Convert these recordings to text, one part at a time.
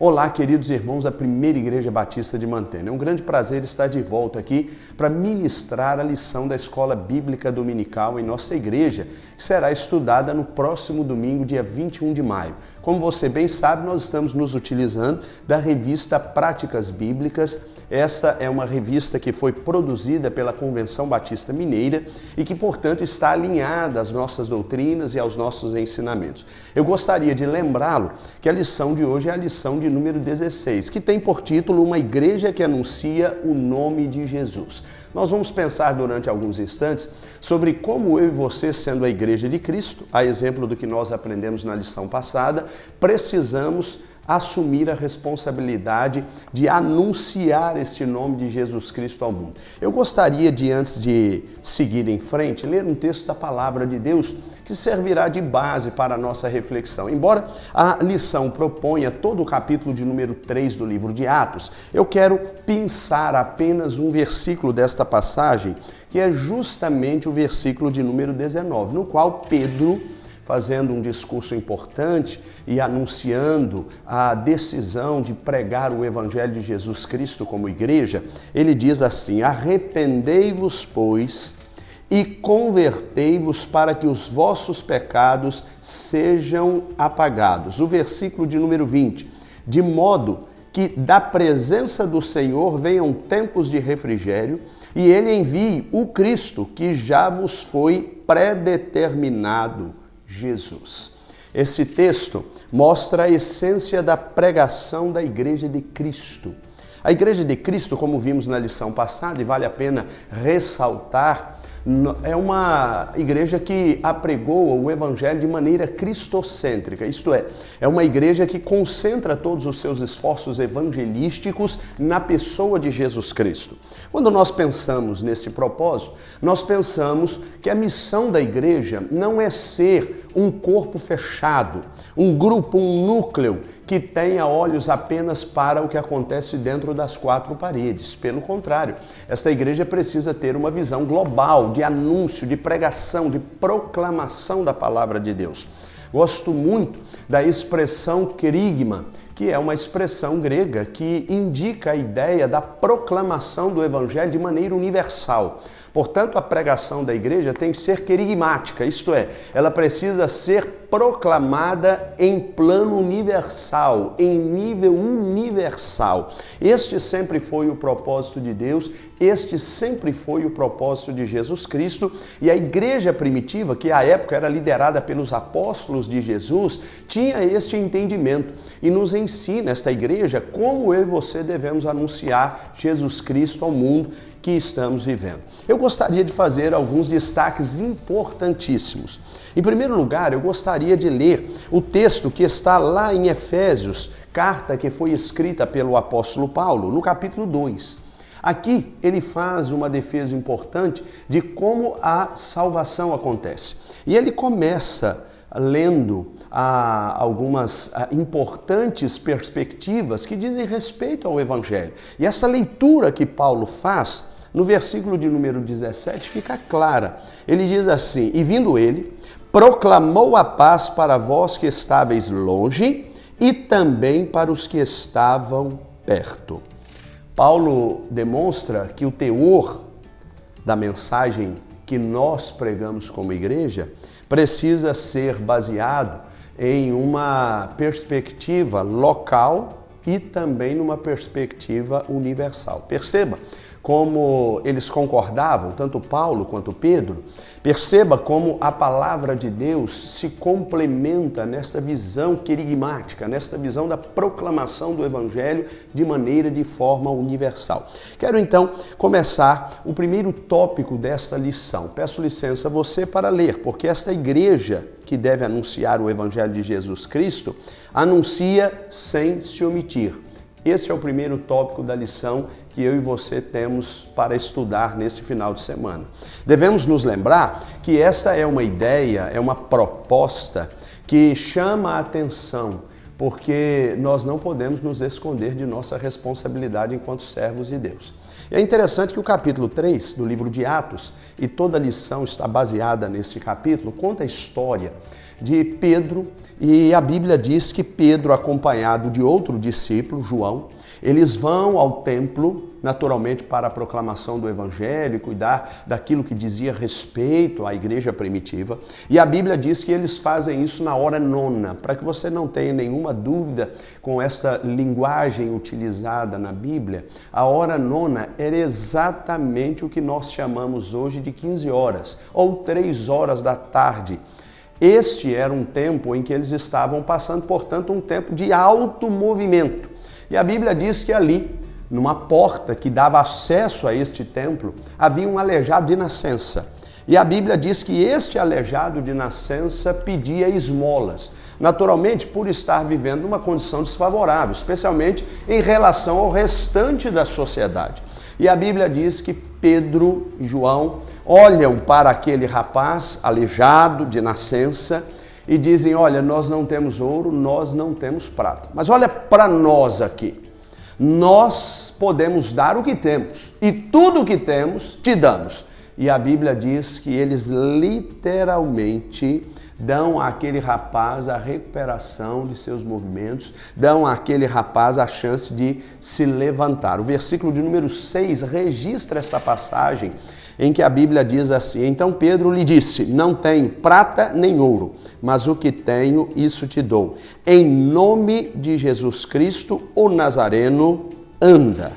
Olá, queridos irmãos da Primeira Igreja Batista de Mantena. É um grande prazer estar de volta aqui para ministrar a lição da Escola Bíblica Dominical em nossa igreja, que será estudada no próximo domingo, dia 21 de maio. Como você bem sabe, nós estamos nos utilizando da revista Práticas Bíblicas. Esta é uma revista que foi produzida pela Convenção Batista Mineira e que, portanto, está alinhada às nossas doutrinas e aos nossos ensinamentos. Eu gostaria de lembrá-lo que a lição de hoje é a lição de número 16, que tem por título Uma Igreja que Anuncia o Nome de Jesus. Nós vamos pensar durante alguns instantes sobre como eu e você, sendo a Igreja de Cristo, a exemplo do que nós aprendemos na lição passada, precisamos assumir a responsabilidade de anunciar este nome de Jesus Cristo ao mundo. Eu gostaria de, antes de seguir em frente, ler um texto da Palavra de Deus que servirá de base para a nossa reflexão. Embora a lição proponha todo o capítulo de número 3 do livro de Atos, eu quero pensar apenas um versículo desta passagem, que é justamente o versículo de número 19, no qual Pedro, fazendo um discurso importante e anunciando a decisão de pregar o Evangelho de Jesus Cristo como igreja, ele diz assim: arrependei-vos, pois, e convertei-vos para que os vossos pecados sejam apagados. O versículo de número 20, de modo que da presença do Senhor venham tempos de refrigério e ele envie o Cristo que já vos foi predeterminado, Jesus. Esse texto mostra a essência da pregação da Igreja de Cristo. A Igreja de Cristo, como vimos na lição passada, e vale a pena ressaltar, é uma igreja que apregoa o Evangelho de maneira cristocêntrica, isto é uma igreja que concentra todos os seus esforços evangelísticos na pessoa de Jesus Cristo. Quando nós pensamos nesse propósito, nós pensamos que a missão da igreja não é ser um corpo fechado, um grupo, um núcleo que tenha olhos apenas para o que acontece dentro das quatro paredes. Pelo contrário, esta igreja precisa ter uma visão global de anúncio, de pregação, de proclamação da palavra de Deus. Gosto muito da expressão querigma, que é uma expressão grega que indica a ideia da proclamação do evangelho de maneira universal. Portanto, a pregação da igreja tem que ser querigmática, isto é, ela precisa ser proclamada em plano universal, em nível universal. Este sempre foi o propósito de Deus, este sempre foi o propósito de Jesus Cristo, e a igreja primitiva, que à época era liderada pelos apóstolos de Jesus, tinha este entendimento e nos ensina, esta igreja, como eu e você devemos anunciar Jesus Cristo ao mundo que estamos vivendo. Eu gostaria de fazer alguns destaques importantíssimos. Em primeiro lugar, eu gostaria de ler o texto que está lá em Efésios, carta que foi escrita pelo apóstolo Paulo, no capítulo 2. Aqui ele faz uma defesa importante de como a salvação acontece. E ele começa lendo algumas importantes perspectivas que dizem respeito ao Evangelho. E essa leitura que Paulo faz, no versículo de número 17, fica clara. Ele diz assim: e vindo ele, proclamou a paz para vós que estáveis longe e também para os que estavam perto. Paulo demonstra que o teor da mensagem que nós pregamos como igreja precisa ser baseado em uma perspectiva local e também numa perspectiva universal. Perceba como eles concordavam, tanto Paulo quanto Pedro. Perceba como a palavra de Deus se complementa nesta visão querigmática, nesta visão da proclamação do Evangelho de forma universal. Quero então começar o primeiro tópico desta lição. Peço licença a você para ler, porque esta igreja que deve anunciar o Evangelho de Jesus Cristo anuncia sem se omitir. Este é o primeiro tópico da lição que eu e você temos para estudar nesse final de semana. Devemos nos lembrar que esta é uma ideia, é uma proposta que chama a atenção, porque nós não podemos nos esconder de nossa responsabilidade enquanto servos de Deus. E é interessante que o capítulo 3 do livro de Atos, e toda a lição está baseada nesse capítulo, conta a história de Pedro, e a Bíblia diz que Pedro, acompanhado de outro discípulo, João, eles vão ao templo, naturalmente para a proclamação do Evangelho, cuidar daquilo que dizia respeito à igreja primitiva. E a Bíblia diz que eles fazem isso na hora nona, para que você não tenha nenhuma dúvida com esta linguagem utilizada na Bíblia. A hora nona era exatamente o que nós chamamos hoje de 15 horas, ou 3 horas da tarde. Este era um tempo em que eles estavam passando, portanto, um tempo de alto movimento. E a Bíblia diz que ali, numa porta que dava acesso a este templo, havia um aleijado de nascença. E a Bíblia diz que este aleijado de nascença pedia esmolas, naturalmente por estar vivendo uma condição desfavorável, especialmente em relação ao restante da sociedade. E a Bíblia diz que Pedro e João olham para aquele rapaz aleijado de nascença e dizem, olha, nós não temos ouro, nós não temos prata. Mas olha para nós aqui. Nós podemos dar o que temos e tudo o que temos te damos. E a Bíblia diz que eles literalmente dão àquele rapaz a recuperação de seus movimentos, dão àquele rapaz a chance de se levantar. O versículo de número 6 registra esta passagem em que a Bíblia diz assim, então Pedro lhe disse, não tenho prata nem ouro, mas o que tenho, isso te dou. Em nome de Jesus Cristo, o Nazareno, anda.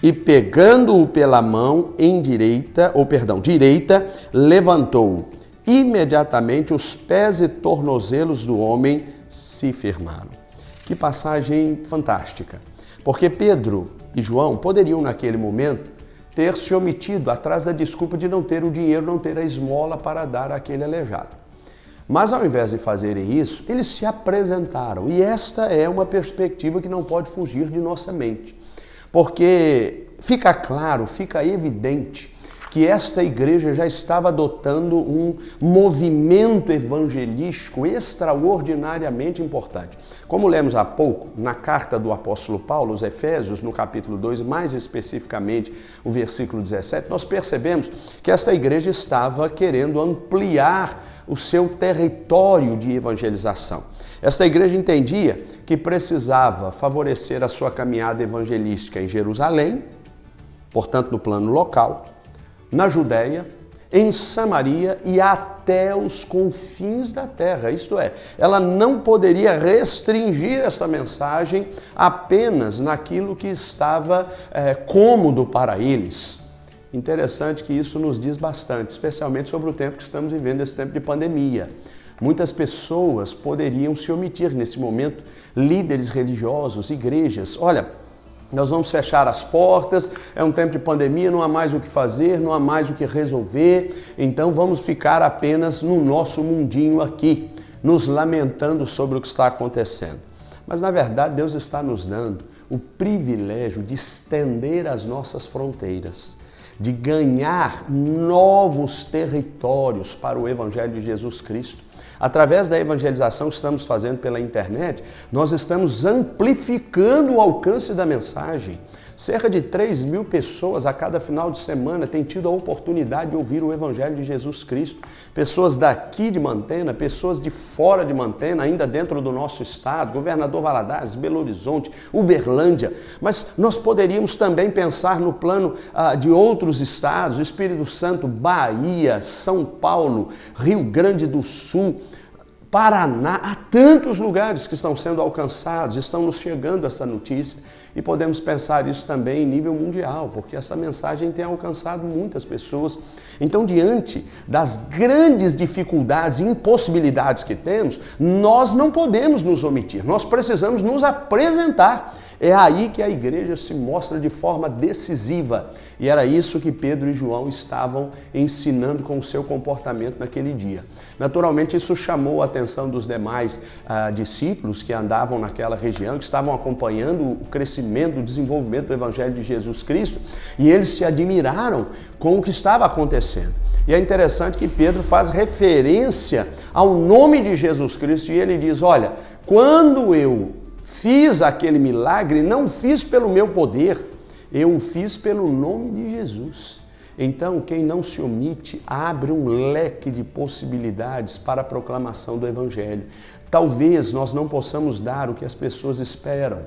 E pegando-o pela mão direita, levantou-o. Imediatamente os pés e tornozelos do homem se firmaram. Que passagem fantástica. Porque Pedro e João poderiam naquele momento ter se omitido atrás da desculpa de não ter o dinheiro, não ter a esmola para dar àquele aleijado. Mas ao invés de fazerem isso, eles se apresentaram. E esta é uma perspectiva que não pode fugir de nossa mente. Porque fica claro, fica evidente que esta igreja já estava adotando um movimento evangelístico extraordinariamente importante. Como lemos há pouco, na carta do apóstolo Paulo aos Efésios, no capítulo 2, mais especificamente o versículo 17, nós percebemos que esta igreja estava querendo ampliar o seu território de evangelização. Esta igreja entendia que precisava favorecer a sua caminhada evangelística em Jerusalém, portanto no plano local, na Judéia, em Samaria e até os confins da terra. Isto é, ela não poderia restringir esta mensagem apenas naquilo que estava cômodo para eles. Interessante que isso nos diz bastante, especialmente sobre o tempo que estamos vivendo, esse tempo de pandemia. Muitas pessoas poderiam se omitir nesse momento, líderes religiosos, igrejas. Olha, nós vamos fechar as portas, é um tempo de pandemia, não há mais o que fazer, não há mais o que resolver, então vamos ficar apenas no nosso mundinho aqui, nos lamentando sobre o que está acontecendo. Mas na verdade Deus está nos dando o privilégio de estender as nossas fronteiras, de ganhar novos territórios para o Evangelho de Jesus Cristo. Através da evangelização que estamos fazendo pela internet, nós estamos amplificando o alcance da mensagem. Cerca de 3.000 pessoas a cada final de semana têm tido a oportunidade de ouvir o Evangelho de Jesus Cristo. Pessoas daqui de Mantena, pessoas de fora de Mantena, ainda dentro do nosso estado, Governador Valadares, Belo Horizonte, Uberlândia. Mas nós poderíamos também pensar no plano de outros estados, Espírito Santo, Bahia, São Paulo, Rio Grande do Sul, Paraná, há tantos lugares que estão sendo alcançados, estão nos chegando essa notícia e podemos pensar isso também em nível mundial, porque essa mensagem tem alcançado muitas pessoas. Então, diante das grandes dificuldades e impossibilidades que temos, nós não podemos nos omitir, nós precisamos nos apresentar. É aí que a igreja se mostra de forma decisiva. E era isso que Pedro e João estavam ensinando com o seu comportamento naquele dia. Naturalmente, isso chamou a atenção dos demais discípulos que andavam naquela região, que estavam acompanhando o crescimento, o desenvolvimento do Evangelho de Jesus Cristo, e eles se admiraram com o que estava acontecendo. E é interessante que Pedro faz referência ao nome de Jesus Cristo e ele diz, olha, quando eu fiz aquele milagre, não fiz pelo meu poder, eu o fiz pelo nome de Jesus. Então, quem não se omite abre um leque de possibilidades para a proclamação do Evangelho. Talvez nós não possamos dar o que as pessoas esperam.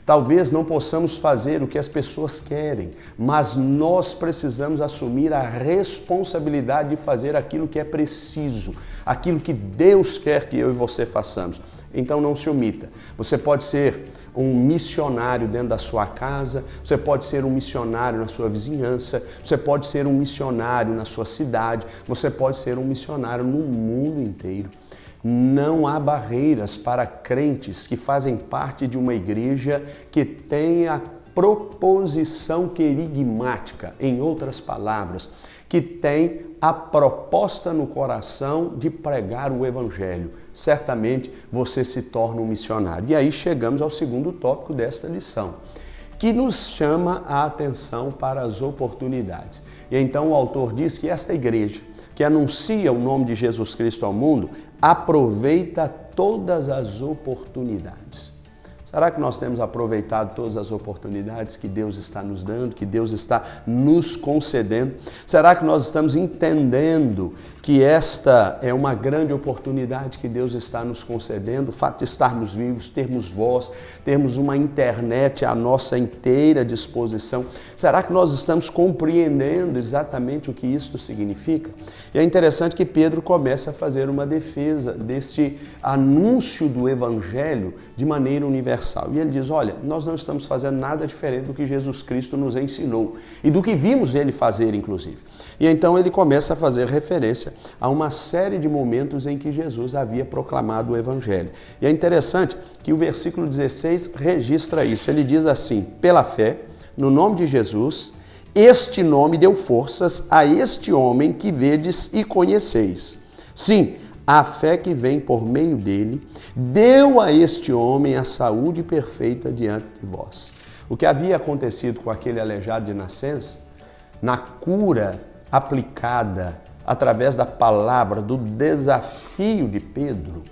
Talvez não possamos fazer o que as pessoas querem, mas nós precisamos assumir a responsabilidade de fazer aquilo que é preciso, aquilo que Deus quer que eu e você façamos. Então não se omita. Você pode ser um missionário dentro da sua casa, você pode ser um missionário na sua vizinhança, você pode ser um missionário na sua cidade, você pode ser um missionário no mundo inteiro. Não há barreiras para crentes que fazem parte de uma igreja que tem a proposição querigmática, em outras palavras, que tem a proposta no coração de pregar o Evangelho. Certamente você se torna um missionário. E aí chegamos ao segundo tópico desta lição, que nos chama a atenção para as oportunidades. E então o autor diz que esta igreja, que anuncia o nome de Jesus Cristo ao mundo, aproveita todas as oportunidades. Será que nós temos aproveitado todas as oportunidades que Deus está nos dando, que Deus está nos concedendo? Será que nós estamos entendendo que esta é uma grande oportunidade que Deus está nos concedendo? O fato de estarmos vivos, termos voz, termos uma internet à nossa inteira disposição. Será que nós estamos compreendendo exatamente o que isto significa? E é interessante que Pedro começa a fazer uma defesa deste anúncio do Evangelho de maneira universal. E ele diz, olha, nós não estamos fazendo nada diferente do que Jesus Cristo nos ensinou e do que vimos ele fazer, inclusive. E então ele começa a fazer referência a uma série de momentos em que Jesus havia proclamado o Evangelho. E é interessante que o versículo 16 registra isso. Ele diz assim, pela fé, no nome de Jesus, este nome deu forças a este homem que vedes e conheceis. Sim, a fé que vem por meio dele deu a este homem a saúde perfeita diante de vós. O que havia acontecido com aquele aleijado de nascença, na cura aplicada através da palavra, do desafio de Pedro,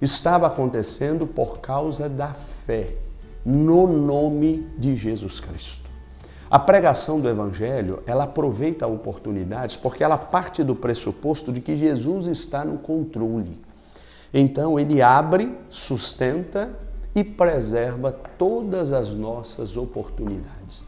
estava acontecendo por causa da fé no nome de Jesus Cristo. A pregação do Evangelho, ela aproveita oportunidades porque ela parte do pressuposto de que Jesus está no controle. Então, ele abre, sustenta e preserva todas as nossas oportunidades.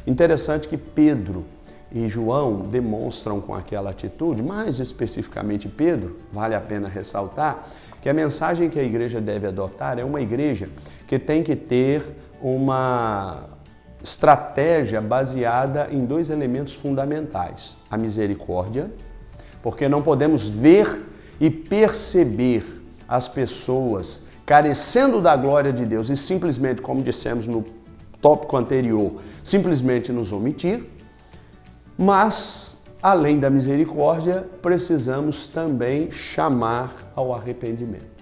Interessante que Pedro e João demonstram com aquela atitude, mais especificamente Pedro, vale a pena ressaltar, que a mensagem que a igreja deve adotar é uma igreja que tem que ter uma estratégia baseada em dois elementos fundamentais. A misericórdia, porque não podemos ver e perceber as pessoas carecendo da glória de Deus e simplesmente, como dissemos no tópico anterior, simplesmente nos omitir. Mas, além da misericórdia, precisamos também chamar ao arrependimento.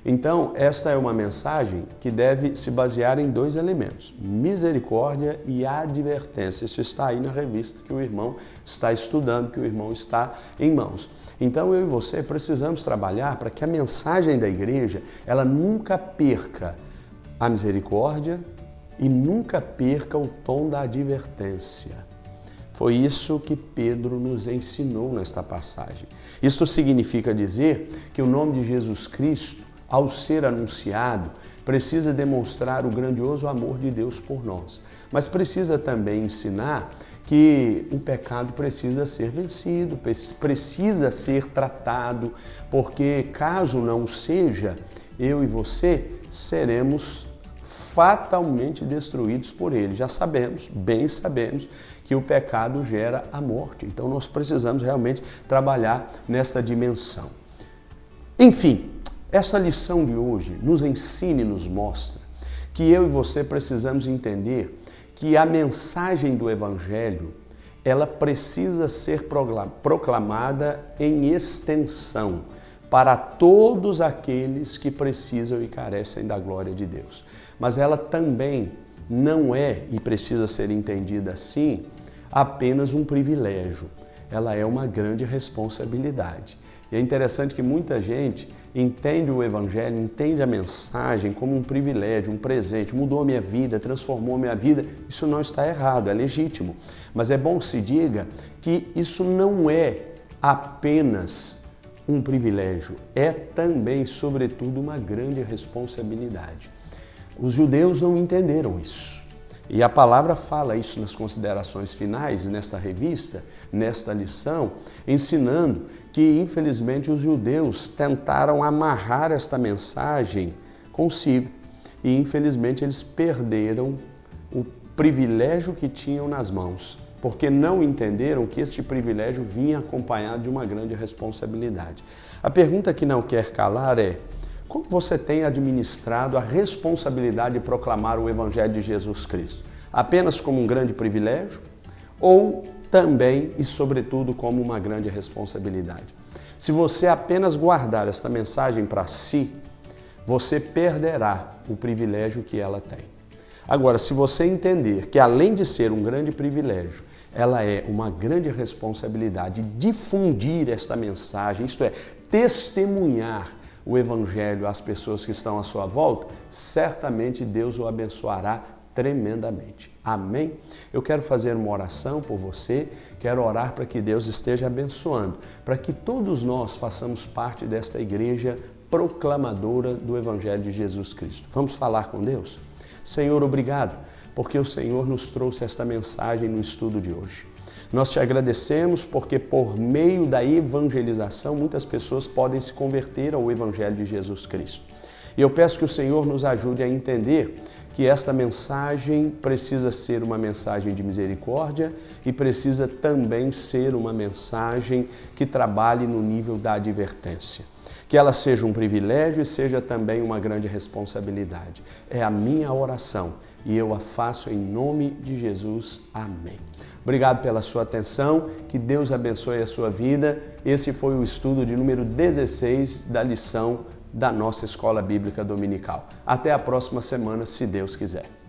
Então, esta é uma mensagem que deve se basear em dois elementos, misericórdia e advertência. Isso está aí na revista que o irmão está estudando, que o irmão está em mãos. Então, eu e você precisamos trabalhar para que a mensagem da igreja, ela nunca perca a misericórdia e nunca perca o tom da advertência. Foi isso que Pedro nos ensinou nesta passagem. Isto significa dizer que o nome de Jesus Cristo, ao ser anunciado, precisa demonstrar o grandioso amor de Deus por nós. Mas precisa também ensinar que o pecado precisa ser vencido, precisa ser tratado, porque caso não seja, eu e você seremos fatalmente destruídos por ele. Já sabemos, bem sabemos, que o pecado gera a morte. Então nós precisamos realmente trabalhar nesta dimensão. Enfim, essa lição de hoje nos ensina e nos mostra que eu e você precisamos entender que a mensagem do Evangelho, ela precisa ser proclamada em extensão para todos aqueles que precisam e carecem da glória de Deus. Mas ela também não é, e precisa ser entendida assim, apenas um privilégio. ela é uma grande responsabilidade. E é interessante que muita gente entende o Evangelho, entende a mensagem como um privilégio, um presente, mudou a minha vida, transformou a minha vida. Isso não está errado, é legítimo. Mas é bom que se diga que isso não é apenas um privilégio, é também, sobretudo, uma grande responsabilidade. Os judeus não entenderam isso. E a palavra fala isso nas considerações finais, nesta revista, nesta lição, ensinando que, infelizmente, os judeus tentaram amarrar esta mensagem consigo. E, infelizmente, eles perderam o privilégio que tinham nas mãos, porque não entenderam que este privilégio vinha acompanhado de uma grande responsabilidade. A pergunta que não quer calar é: como você tem administrado a responsabilidade de proclamar o Evangelho de Jesus Cristo? Apenas como um grande privilégio ou também e sobretudo como uma grande responsabilidade? Se você apenas guardar esta mensagem para si, você perderá o privilégio que ela tem. Agora, se você entender que além de ser um grande privilégio, ela é uma grande responsabilidade de difundir esta mensagem, isto é, testemunhar o Evangelho às pessoas que estão à sua volta, certamente Deus o abençoará tremendamente. Amém? Eu quero fazer uma oração por você, quero orar para que Deus esteja abençoando, para que todos nós façamos parte desta igreja proclamadora do Evangelho de Jesus Cristo. Vamos falar com Deus? Senhor, obrigado, porque o Senhor nos trouxe esta mensagem no estudo de hoje. Nós te agradecemos porque por meio da evangelização muitas pessoas podem se converter ao Evangelho de Jesus Cristo. E eu peço que o Senhor nos ajude a entender que esta mensagem precisa ser uma mensagem de misericórdia e precisa também ser uma mensagem que trabalhe no nível da advertência. Que ela seja um privilégio e seja também uma grande responsabilidade. É a minha oração e eu a faço em nome de Jesus. Amém. Obrigado pela sua atenção, que Deus abençoe a sua vida. Esse foi o estudo de número 16 da lição da nossa Escola Bíblica Dominical. Até a próxima semana, se Deus quiser.